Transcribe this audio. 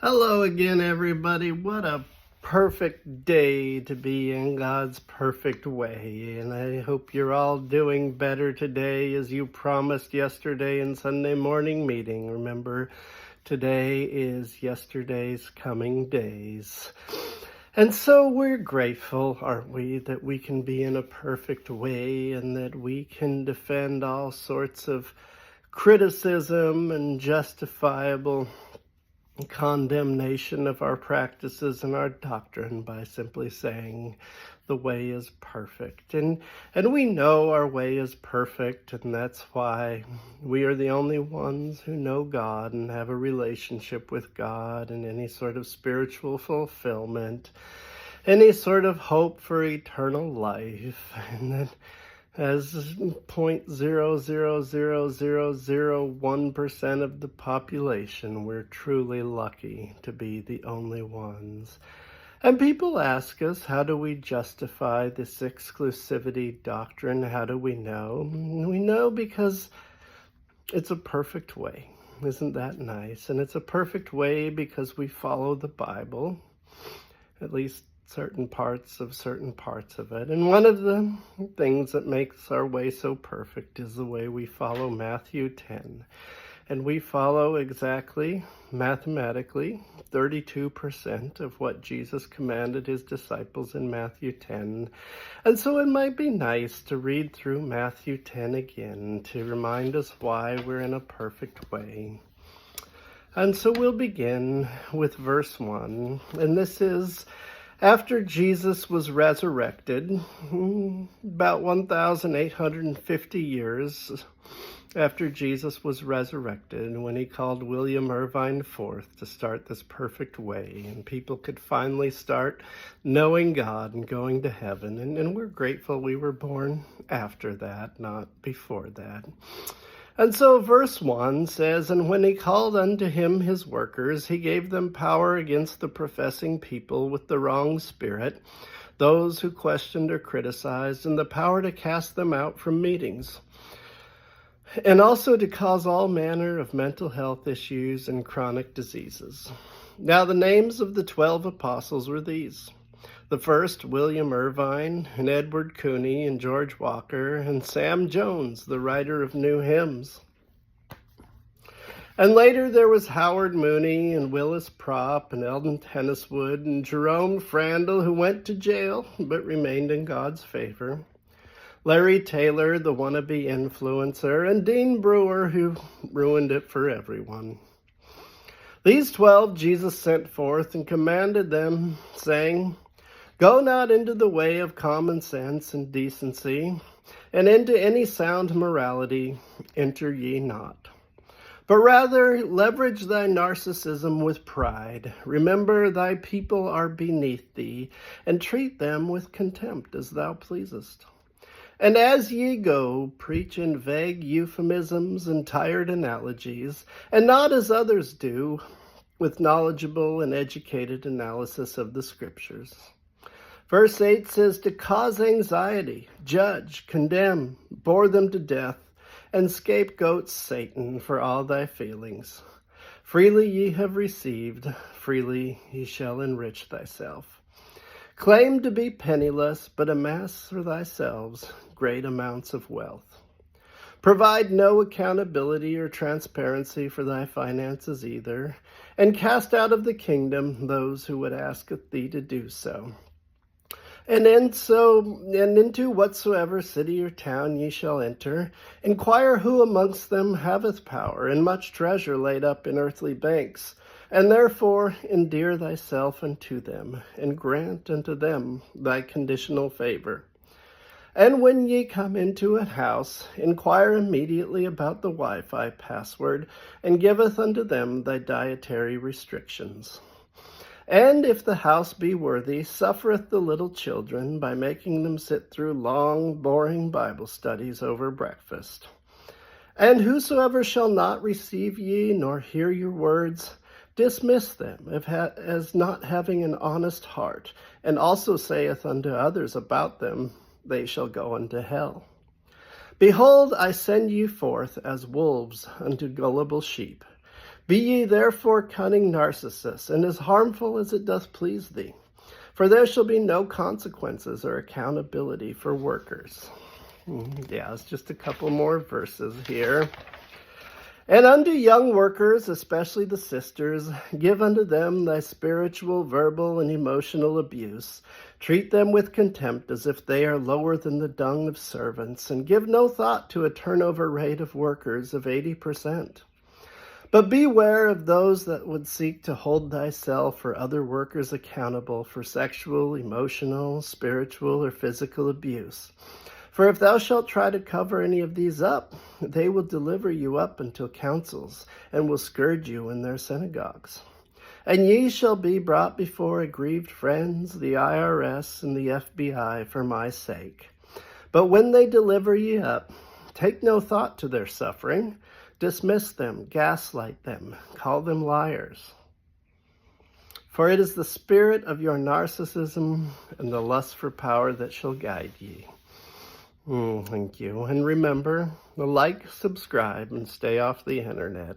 Hello again, everybody. What a perfect day to be in God's perfect way. And I hope you're all doing better today as you promised yesterday in Sunday morning meeting. Remember, today is yesterday's coming days. And so we're grateful, aren't we, that we can be in a perfect way and that we can defend all sorts of criticism and justifiable condemnation of our practices and our doctrine by simply saying the way is perfect. And we know our way is perfect, and that's why we are the only ones who know God and have a relationship with God and any sort of spiritual fulfillment, any sort of hope for eternal life. And that as 0.00001% of the population, we're truly lucky to be the only ones. And people ask us, how do we justify this exclusivity doctrine? How do we know? We know because it's a perfect way. Isn't that nice? And it's a perfect way because we follow the Bible, at least certain parts of it. And one of the things that makes our way so perfect is the way we follow Matthew 10. And we follow exactly, mathematically, 32% of what Jesus commanded his disciples in Matthew 10. And so it might be nice to read through Matthew 10 again to remind us why we're in a perfect way. And so we'll begin with verse 1. And this is after Jesus was resurrected, about 1,850 years after Jesus was resurrected, when he called William Irvine forth to start this perfect way, and people could finally start knowing God and going to heaven. And we're grateful we were born after that, not before that. And so verse 1 says, "And when he called unto him his workers, he gave them power against the professing people with the wrong spirit, those who questioned or criticized, and the power to cast them out from meetings, and also to cause all manner of mental health issues and chronic diseases. Now the names of the 12 apostles were these: the first, William Irvine, and Edward Cooney, and George Walker, and Sam Jones, the writer of new hymns. And later there was Howard Mooney, and Willis Propp, and Eldon Tenniswood, and Jerome Frandl, who went to jail but remained in God's favor. Larry Taylor, the wannabe influencer, and Dean Brewer, who ruined it for everyone. These 12 Jesus sent forth and commanded them, saying, Go not into the way of common sense and decency, and into any sound morality enter ye not. But rather leverage thy narcissism with pride. Remember thy people are beneath thee, and treat them with contempt as thou pleasest. And as ye go, preach in vague euphemisms and tired analogies, and not as others do, with knowledgeable and educated analysis of the Scriptures." Verse 8 says, "To cause anxiety, judge, condemn, bore them to death, and scapegoat Satan for all thy failings. Freely ye have received, freely ye shall enrich thyself. Claim to be penniless, but amass for thyselves great amounts of wealth. Provide no accountability or transparency for thy finances either, and cast out of the kingdom those who would ask thee to do so. And into whatsoever city or town ye shall enter, inquire who amongst them haveth power, and much treasure laid up in earthly banks, and therefore endear thyself unto them, and grant unto them thy conditional favor. And when ye come into a house, inquire immediately about the Wi-Fi password, and giveth unto them thy dietary restrictions. And if the house be worthy, suffereth the little children by making them sit through long, boring Bible studies over breakfast. And whosoever shall not receive ye, nor hear your words, dismiss them as not having an honest heart, and also saith unto others about them, they shall go unto hell. Behold, I send you forth as wolves unto gullible sheep. Be ye therefore cunning narcissus, and as harmful as it doth please thee. For there shall be no consequences or accountability for workers. Yeah, it's just a couple more verses here. And unto young workers, especially the sisters, give unto them thy spiritual, verbal, and emotional abuse. Treat them with contempt as if they are lower than the dung of servants, and give no thought to a turnover rate of workers of 80%. But beware of those that would seek to hold thyself or other workers accountable for sexual, emotional, spiritual, or physical abuse. For if thou shalt try to cover any of these up, they will deliver you up unto councils, and will scourge you in their synagogues. And ye shall be brought before aggrieved friends, the IRS, and the FBI for my sake. But when they deliver ye up, take no thought to their suffering. Dismiss them, gaslight them, call them liars. For it is the spirit of your narcissism and the lust for power that shall guide ye. Thank you. And remember, like, subscribe, and stay off the internet.